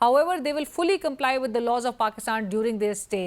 however they will fully comply with the laws of Pakistan during their stay।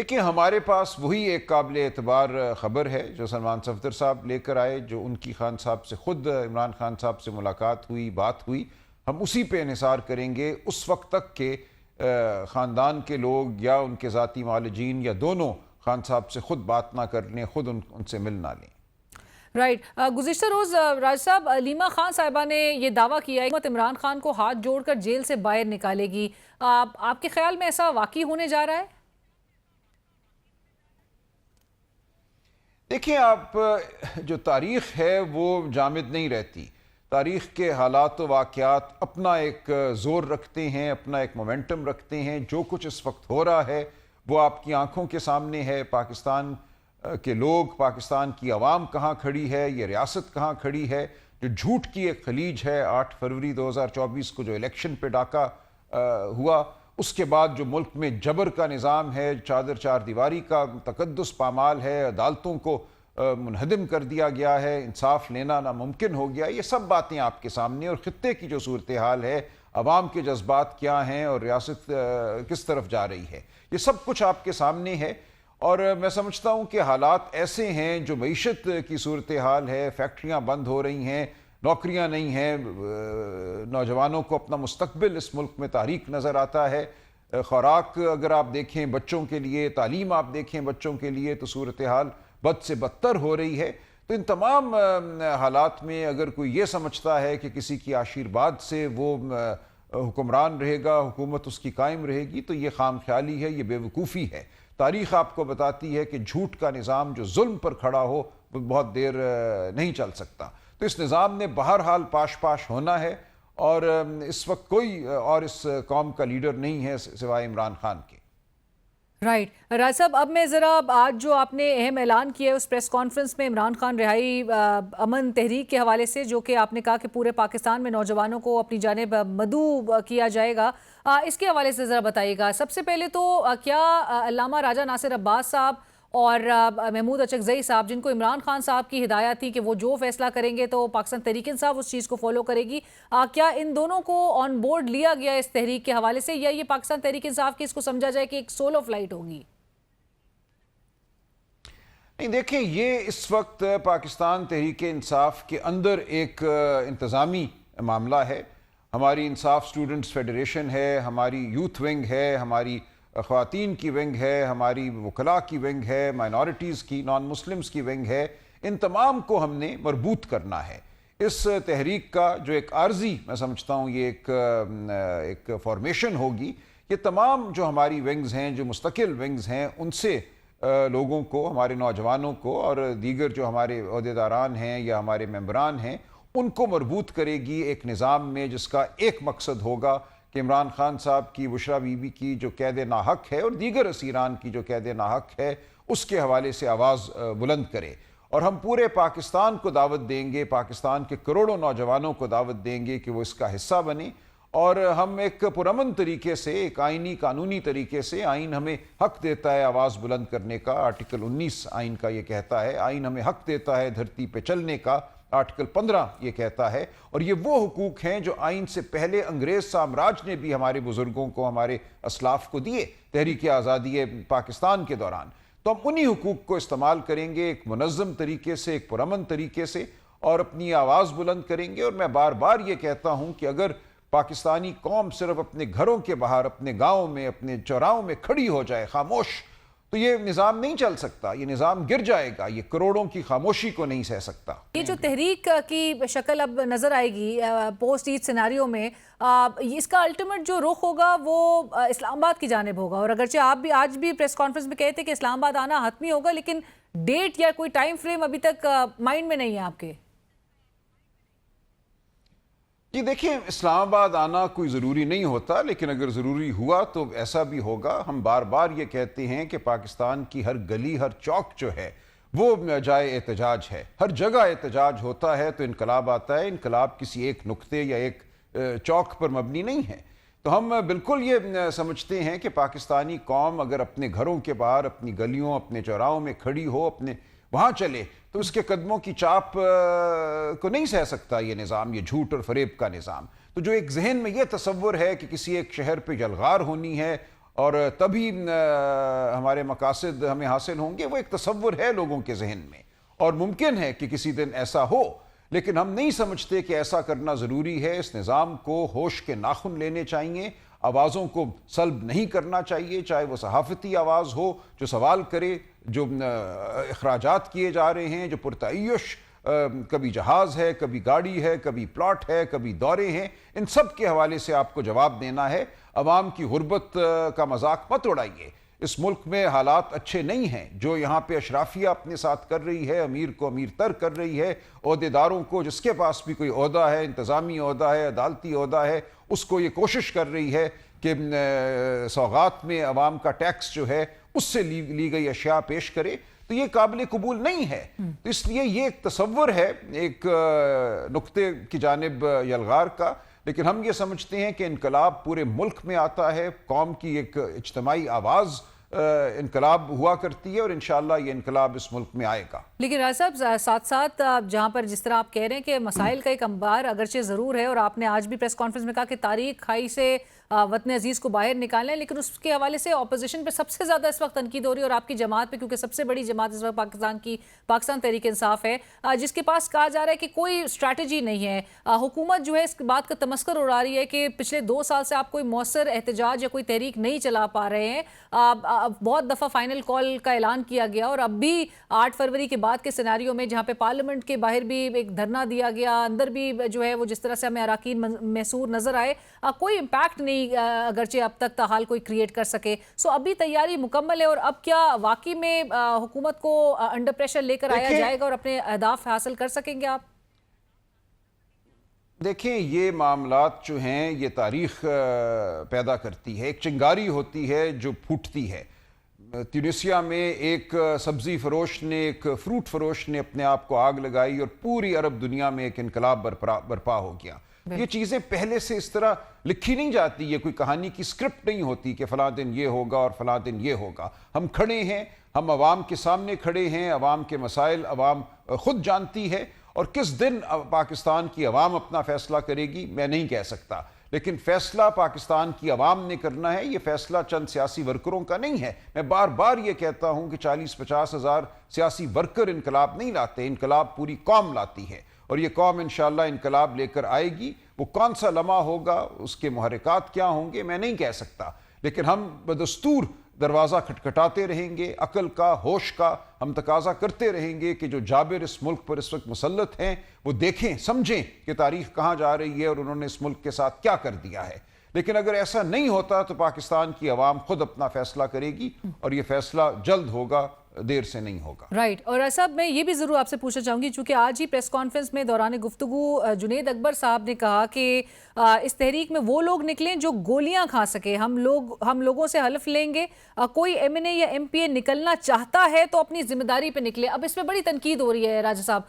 دیکھیں ہمارے پاس وہی ایک قابل اعتبار خبر ہے جو سلمان صفدر صاحب لے کر آئے، جو ان کی خان صاحب سے خود عمران خان صاحب سے ملاقات ہوئی، بات ہوئی. ہم اسی پہ انحصار کریں گے اس وقت تک کہ خاندان کے لوگ یا ان کے ذاتی معالجین یا دونوں خان صاحب سے خود بات نہ کر لیں، خود ان سے مل نہ لیں. رائٹ. گزشتہ روز راج صاحب علیمہ خان صاحبہ نے یہ دعویٰ کیا ہے کہ حکومت عمران خان کو ہاتھ جوڑ کر جیل سے باہر نکالے گی. آپ کے خیال میں ایسا واقعی ہونے جا رہا ہے؟ دیکھیں آپ، جو تاریخ ہے وہ جامد نہیں رہتی. تاریخ کے حالات و واقعات اپنا ایک زور رکھتے ہیں، اپنا ایک مومنٹم رکھتے ہیں. جو کچھ اس وقت ہو رہا ہے وہ آپ کی آنکھوں کے سامنے ہے. پاکستان کے لوگ، پاکستان کی عوام کہاں کھڑی ہے، یہ ریاست کہاں کھڑی ہے. جو جھوٹ کی ایک خلیج ہے، 8 فروری 2024 کو جو الیکشن پہ ڈاکہ ہوا، اس کے بعد جو ملک میں جبر کا نظام ہے، چار دیواری کا تقدس پامال ہے، عدالتوں کو منہدم کر دیا گیا ہے، انصاف لینا ناممکن ہو گیا. یہ سب باتیں آپ کے سامنے، اور خطے کی جو صورتحال ہے، عوام کے جذبات کیا ہیں اور ریاست کس طرف جا رہی ہے، یہ سب کچھ آپ کے سامنے ہے. اور میں سمجھتا ہوں کہ حالات ایسے ہیں، جو معیشت کی صورتحال ہے، فیکٹریاں بند ہو رہی ہیں، نوکریاں نہیں ہیں، نوجوانوں کو اپنا مستقبل اس ملک میں تاریک نظر آتا ہے. خوراک اگر آپ دیکھیں بچوں کے لیے، تعلیم آپ دیکھیں بچوں کے لیے، تو صورتحال بد سے بدتر ہو رہی ہے. تو ان تمام حالات میں اگر کوئی یہ سمجھتا ہے کہ کسی کی آشیرواد سے وہ حکمران رہے گا، حکومت اس کی قائم رہے گی، تو یہ خام خیالی ہے، یہ بے وقوفی ہے. تاریخ آپ کو بتاتی ہے کہ جھوٹ کا نظام جو ظلم پر کھڑا ہو وہ بہت دیر نہیں چل سکتا. تو اس نظام نے بہرحال پاش ہونا ہے، اور اس وقت کوئی اور اس قوم کا لیڈر نہیں ہے سوائے عمران خان کے. رائٹ. راج صاحب، اب میں ذرا آج جو آپ نے اہم اعلان کیا ہے اس پریس کانفرنس میں عمران خان رہائی امن تحریک کے حوالے سے، جو کہ آپ نے کہا کہ پورے پاکستان میں نوجوانوں کو اپنی جانب مدعو کیا جائے گا، اس کے حوالے سے ذرا بتائیے گا. سب سے پہلے تو کیا علامہ راجہ ناصر عباس صاحب اور محمود اچکزئی صاحب، جن کو عمران خان صاحب کی ہدایت تھی کہ وہ جو فیصلہ کریں گے تو پاکستان تحریک انصاف اس چیز کو فالو کرے گی، کیا ان دونوں کو آن بورڈ لیا گیا اس تحریک کے حوالے سے، یا یہ پاکستان تحریک انصاف کی اس کو سمجھا جائے کہ ایک سولو فلائٹ ہوگی؟ نہیں، دیکھیں یہ اس وقت پاکستان تحریک انصاف کے اندر ایک انتظامی معاملہ ہے. ہماری انصاف اسٹوڈنٹس فیڈریشن ہے، ہماری یوتھ ونگ ہے، ہماری خواتین کی ونگ ہے، ہماری وکلاء کی ونگ ہے، مائنورٹیز کی، نان مسلمز کی ونگ ہے. ان تمام کو ہم نے مربوط کرنا ہے. اس تحریک کا جو ایک عارضی، میں سمجھتا ہوں یہ ایک فارمیشن ہوگی. یہ تمام جو ہماری ونگز ہیں، جو مستقل ونگز ہیں، ان سے لوگوں کو، ہمارے نوجوانوں کو اور دیگر جو ہمارے عہدیداران ہیں یا ہمارے ممبران ہیں، ان کو مربوط کرے گی ایک نظام میں جس کا ایک مقصد ہوگا کہ عمران خان صاحب کی، بشرا بی بی کی جو قید ناحق ہے اور دیگر اسیران کی جو قید ناحق ہے، اس کے حوالے سے آواز بلند کرے. اور ہم پورے پاکستان کو دعوت دیں گے، پاکستان کے کروڑوں نوجوانوں کو دعوت دیں گے کہ وہ اس کا حصہ بنیں. اور ہم ایک پرامن طریقے سے، ایک آئینی قانونی طریقے سے، آئین ہمیں حق دیتا ہے آواز بلند کرنے کا. آرٹیکل 19 آئین کا یہ کہتا ہے. آئین ہمیں حق دیتا ہے دھرتی پہ چلنے کا. آرٹیکل 15 یہ کہتا ہے. اور یہ وہ حقوق ہیں جو آئین سے پہلے انگریز سامراج نے بھی ہمارے بزرگوں کو، ہمارے اسلاف کو دیے تحریک آزادی پاکستان کے دوران. تو ہم انہی حقوق کو استعمال کریں گے ایک منظم طریقے سے، ایک پرامن طریقے سے، اور اپنی آواز بلند کریں گے. اور میں بار بار یہ کہتا ہوں کہ اگر پاکستانی قوم صرف اپنے گھروں کے باہر، اپنے گاؤں میں، اپنے چوراہوں میں کھڑی ہو جائے خاموش، تو یہ نظام نہیں چل سکتا. یہ نظام گر جائے گا. یہ کروڑوں کی خاموشی کو نہیں سہ سکتا. یہ جو تحریک کی شکل اب نظر آئے گی پوسٹ عید سیناریو میں، اس کا الٹیمیٹ جو رخ ہوگا وہ اسلام آباد کی جانب ہوگا. اور اگرچہ آپ بھی آج بھی پریس کانفرنس میں کہتے کہ اسلام آباد آنا حتمی ہوگا، لیکن ڈیٹ یا کوئی ٹائم فریم ابھی تک مائنڈ میں نہیں ہے آپ کے. جی دیکھیں، اسلام آباد آنا کوئی ضروری نہیں ہوتا، لیکن اگر ضروری ہوا تو ایسا بھی ہوگا. ہم بار بار یہ کہتے ہیں کہ پاکستان کی ہر گلی، ہر چوک جو ہے وہ جائے احتجاج ہے. ہر جگہ احتجاج ہوتا ہے تو انقلاب آتا ہے. انقلاب کسی ایک نقطے یا ایک چوک پر مبنی نہیں ہے. تو ہم بالکل یہ سمجھتے ہیں کہ پاکستانی قوم اگر اپنے گھروں کے باہر، اپنی گلیوں، اپنے چوراہوں میں کھڑی ہو، اپنے وہاں چلے، تو اس کے قدموں کی چاپ کو نہیں سہ سکتا یہ نظام، یہ جھوٹ اور فریب کا نظام. تو جو ایک ذہن میں یہ تصور ہے کہ کسی ایک شہر پہ یلغار ہونی ہے اور تبھی ہمارے مقاصد ہمیں حاصل ہوں گے. وہ ایک تصور ہے لوگوں کے ذہن میں اور ممکن ہے کہ کسی دن ایسا ہو، لیکن ہم نہیں سمجھتے کہ ایسا کرنا ضروری ہے. اس نظام کو ہوش کے ناخن لینے چاہیے، آوازوں کو سلب نہیں کرنا چاہیے، چاہے وہ صحافتی آواز ہو جو سوال کرے، جو اخراجات کیے جا رہے ہیں، جو پرتعیش کبھی جہاز ہے، کبھی گاڑی ہے، کبھی پلاٹ ہے، کبھی دورے ہیں، ان سب کے حوالے سے آپ کو جواب دینا ہے. عوام کی غربت کا مذاق مت اڑائیے. اس ملک میں حالات اچھے نہیں ہیں. جو یہاں پہ اشرافیہ اپنے ساتھ کر رہی ہے، امیر کو امیر تر کر رہی ہے، عہدیداروں کو، جس کے پاس بھی کوئی عہدہ ہے، انتظامی عہدہ ہے، عدالتی عہدہ ہے، اس کو یہ کوشش کر رہی ہے کہ سوغات میں عوام کا ٹیکس جو ہے اس سے لی گئی اشیاء پیش کرے، تو یہ قابل قبول نہیں ہے. تو اس لیے یہ ایک تصور ہے ایک نقطے کی جانب یلغار کا، لیکن ہم یہ سمجھتے ہیں کہ انقلاب پورے ملک میں آتا ہے. قوم کی ایک اجتماعی آواز انقلاب ہوا کرتی ہے اور انشاءاللہ یہ انقلاب اس ملک میں آئے گا. لیکن راج صاحب ساتھ ساتھ جہاں پر جس طرح آپ کہہ رہے ہیں کہ مسائل کا ایک انبار اگرچہ ضرور ہے، اور آپ نے آج بھی پریس کانفرنس میں کہا کہ تاریخ کھائی سے وطن عزیز کو باہر نکالیں، لیکن اس کے حوالے سے اپوزیشن پہ سب سے زیادہ اس وقت تنقید ہو رہی ہے، اور آپ کی جماعت پہ، کیونکہ سب سے بڑی جماعت اس وقت پاکستان تحریک انصاف ہے، جس کے پاس کہا جا رہا ہے کہ کوئی اسٹریٹجی نہیں ہے. حکومت جو ہے اس بات کا تمسخر اڑا رہی ہے کہ پچھلے 2 سال سے آپ کوئی مؤثر احتجاج یا کوئی تحریک نہیں چلا پا رہے ہیں. بہت دفعہ فائنل کال کا اعلان کیا گیا، اور اب بھی 8 فروری کے بعد کے سیناریو میں جہاں پہ پارلیمنٹ کے باہر بھی ایک دھرنا دیا گیا، اندر بھی جو ہے وہ جس طرح سے ہمیں اراکین محصور نظر آئے، کوئی امپیکٹ نہیں اگرچہ اب تک تاحال کوئی کریٹ کر سکے. سو ابھی تیاری مکمل ہے، اور اب کیا واقعی میں حکومت کو انڈر پریشر لے کر آیا جائے گا اور اپنے اہداف حاصل کر سکیں گے آپ؟ دیکھیں، یہ معاملات جو ہیں یہ تاریخ پیدا کرتی ہے. ایک چنگاری ہوتی ہے جو پھوٹتی ہے. تیونسیا میں ایک سبزی فروش نے، ایک فروٹ فروش نے اپنے آپ کو آگ لگائی اور پوری عرب دنیا میں ایک انقلاب برپا ہو گیا. یہ چیزیں پہلے سے اس طرح لکھی نہیں جاتی، یہ کوئی کہانی کی سکرپٹ نہیں ہوتی کہ فلاں دن یہ ہوگا اور فلاں دن یہ ہوگا. ہم کھڑے ہیں، ہم عوام کے سامنے کھڑے ہیں، عوام کے مسائل عوام خود جانتی ہے، اور کس دن پاکستان کی عوام اپنا فیصلہ کرے گی میں نہیں کہہ سکتا، لیکن فیصلہ پاکستان کی عوام نے کرنا ہے. یہ فیصلہ چند سیاسی ورکروں کا نہیں ہے. میں بار بار یہ کہتا ہوں کہ 40-50 ہزار سیاسی ورکر انقلاب نہیں لاتے، انقلاب پوری قوم لاتی ہے، اور یہ قوم انشاءاللہ انقلاب لے کر آئے گی. وہ کون سا لمحہ ہوگا، اس کے محرکات کیا ہوں گے میں نہیں کہہ سکتا، لیکن ہم بدستور دروازہ کھٹکھٹاتے رہیں گے. عقل کا، ہوش کا ہم تقاضا کرتے رہیں گے کہ جو جابر اس ملک پر اس وقت مسلط ہیں وہ دیکھیں، سمجھیں کہ تاریخ کہاں جا رہی ہے اور انہوں نے اس ملک کے ساتھ کیا کر دیا ہے. لیکن اگر ایسا نہیں ہوتا تو پاکستان کی عوام خود اپنا فیصلہ کرے گی، اور یہ فیصلہ جلد ہوگا، دیر سے نہیں ہوگا. رائٹ. اور صاحب میں یہ بھی ضرور آپ سے پوچھنا چاہوں گی، چونکہ آج ہی پریس کانفرنس میں دوران گفتگو جنید اکبر صاحب نے کہا کہ اس تحریک میں وہ لوگ نکلیں جو گولیاں کھا سکے. ہم لوگوں سے حلف لیں گے، کوئی ایم این اے یا ایم پی اے نکلنا چاہتا ہے تو اپنی ذمہ داری پہ نکلے. اب اس پہ بڑی تنقید ہو رہی ہے راجہ صاحب.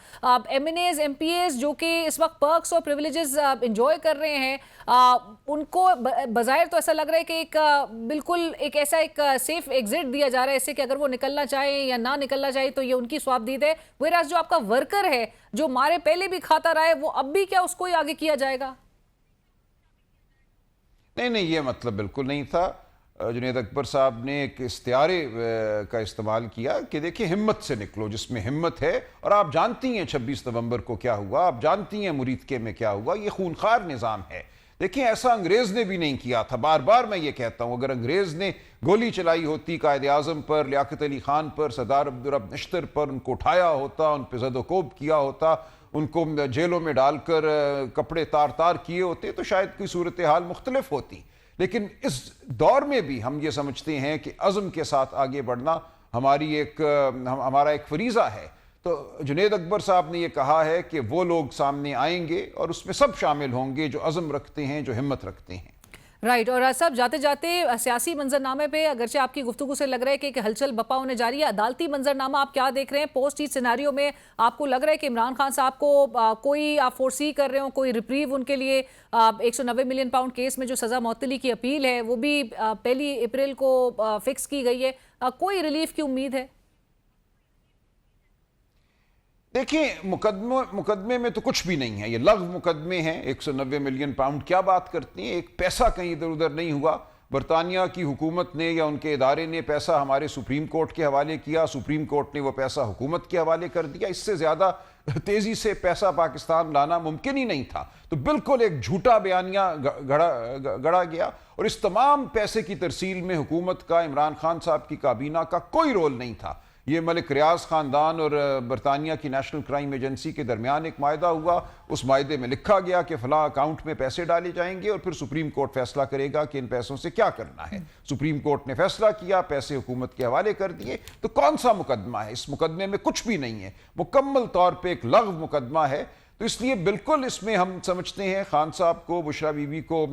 MNAs, MPAs جو کہ اس وقت پرکس اور پریویلیجز انجوائے کر رہے ہیں، ان کو بظاہر تو ایسا لگ رہا ہے کہ ایک بالکل ایک ایسا ایک سیف ایگزٹ دیا جا رہا ہے اس سے کہ اگر وہ نکلنا چاہیں یا نہ نکلنا چاہیے تو یہ ان کی سوابدید ہے. ویراز جو آپ کا ورکر ہے جو مارے پہلے بھی کھاتا رہا ہے، وہ اب بھی کیا اس کو ہی آگے کیا جائے گا؟ نہیں، یہ مطلب بالکل نہیں تھا. جنید اکبر صاحب نے ایک استعارے کا استعمال کیا کہ دیکھیں ہمت سے نکلو جس میں ہمت ہے. اور آپ جانتی ہیں 26 نومبر کو کیا ہوا، آپ جانتی ہیں مریدکے میں کیا ہوا. یہ خونخوار نظام ہے. دیکھیں ایسا انگریز نے بھی نہیں کیا تھا. بار بار میں یہ کہتا ہوں، اگر انگریز نے گولی چلائی ہوتی قائد اعظم پر، لیاقت علی خان پر، سردار عبدالرب نشتر پر، ان کو اٹھایا ہوتا، ان پہ زد و کوب کیا ہوتا، ان کو جیلوں میں ڈال کر کپڑے تار کیے ہوتے، تو شاید کوئی صورتحال مختلف ہوتی. لیکن اس دور میں بھی ہم یہ سمجھتے ہیں کہ عزم کے ساتھ آگے بڑھنا ہمارا ایک فریضہ ہے. تو جنید اکبر صاحب نے یہ کہا ہے کہ وہ لوگ سامنے آئیں گے اور اس میں سب شامل ہوں گے جو عزم رکھتے ہیں، جو ہمت رکھتے ہیں. رائٹ. اور صاحب جاتے جاتے سیاسی منظرنامے پہ اگرچہ آپ کی گفتگو سے لگ رہا ہے کہ ایک ہلچل بپا ہونے جا رہی ہے، عدالتی منظرنامہ آپ کیا دیکھ رہے ہیں؟ پوسٹ ایچ سیناریو میں آپ کو لگ رہا ہے کہ عمران خان صاحب کو کوئی آپ فورسی کر رہے ہوں، کوئی ریپریو ان کے لیے 190 ملین پاؤنڈ کیس میں جو سزا معطلی کی اپیل ہے وہ بھی 1 اپریل کو فکس کی گئی ہے، کوئی ریلیف کی امید ہے؟ دیکھیں مقدمے میں تو کچھ بھی نہیں ہے. یہ لغو مقدمے ہیں. 190 ملین پاؤنڈ کیا بات کرتی ہیں؟ ایک پیسہ کہیں ادھر ادھر نہیں ہوا. برطانیہ کی حکومت نے یا ان کے ادارے نے پیسہ ہمارے سپریم کورٹ کے حوالے کیا، سپریم کورٹ نے وہ پیسہ حکومت کے حوالے کر دیا. اس سے زیادہ تیزی سے پیسہ پاکستان لانا ممکن ہی نہیں تھا. تو بالکل ایک جھوٹا بیانیہ گڑا گیا، اور اس تمام پیسے کی ترسیل میں حکومت کا، عمران خان صاحب کی کابینہ کا کوئی رول نہیں تھا. یہ ملک ریاض خاندان اور برطانیہ کی نیشنل کرائم ایجنسی کے درمیان ایک معاہدہ ہوا. اس معاہدے میں لکھا گیا کہ فلاں اکاؤنٹ میں پیسے ڈالے جائیں گے اور پھر سپریم کورٹ فیصلہ کرے گا کہ ان پیسوں سے کیا کرنا ہے. سپریم کورٹ نے فیصلہ کیا، پیسے حکومت کے حوالے کر دیے. تو کون سا مقدمہ ہے؟ اس مقدمے میں کچھ بھی نہیں ہے، مکمل طور پہ ایک لغو مقدمہ ہے. تو اس لیے بالکل اس میں ہم سمجھتے ہیں خان صاحب کو، بشرا بی بی کو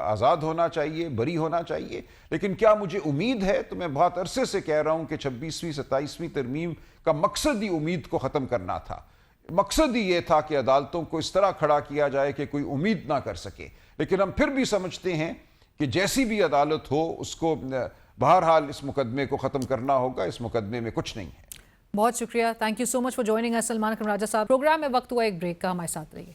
آزاد ہونا چاہیے، بری ہونا چاہیے. لیکن کیا مجھے امید ہے؟ تو میں بہت عرصے سے کہہ رہا ہوں کہ 26ویں 27ویں ترمیم کا مقصد ہی امید کو ختم کرنا تھا. مقصد ہی یہ تھا کہ عدالتوں کو اس طرح کھڑا کیا جائے کہ کوئی امید نہ کر سکے. لیکن ہم پھر بھی سمجھتے ہیں کہ جیسی بھی عدالت ہو، اس کو بہرحال اس مقدمے کو ختم کرنا ہوگا. اس مقدمے میں کچھ نہیں ہے. بہت شکریہ. Thank you so much for joining اس سلمان اکرم راجہ صاحب. پروگرام میں وقت ہوا ایک بریک کا، ہمارے ساتھ رہیے.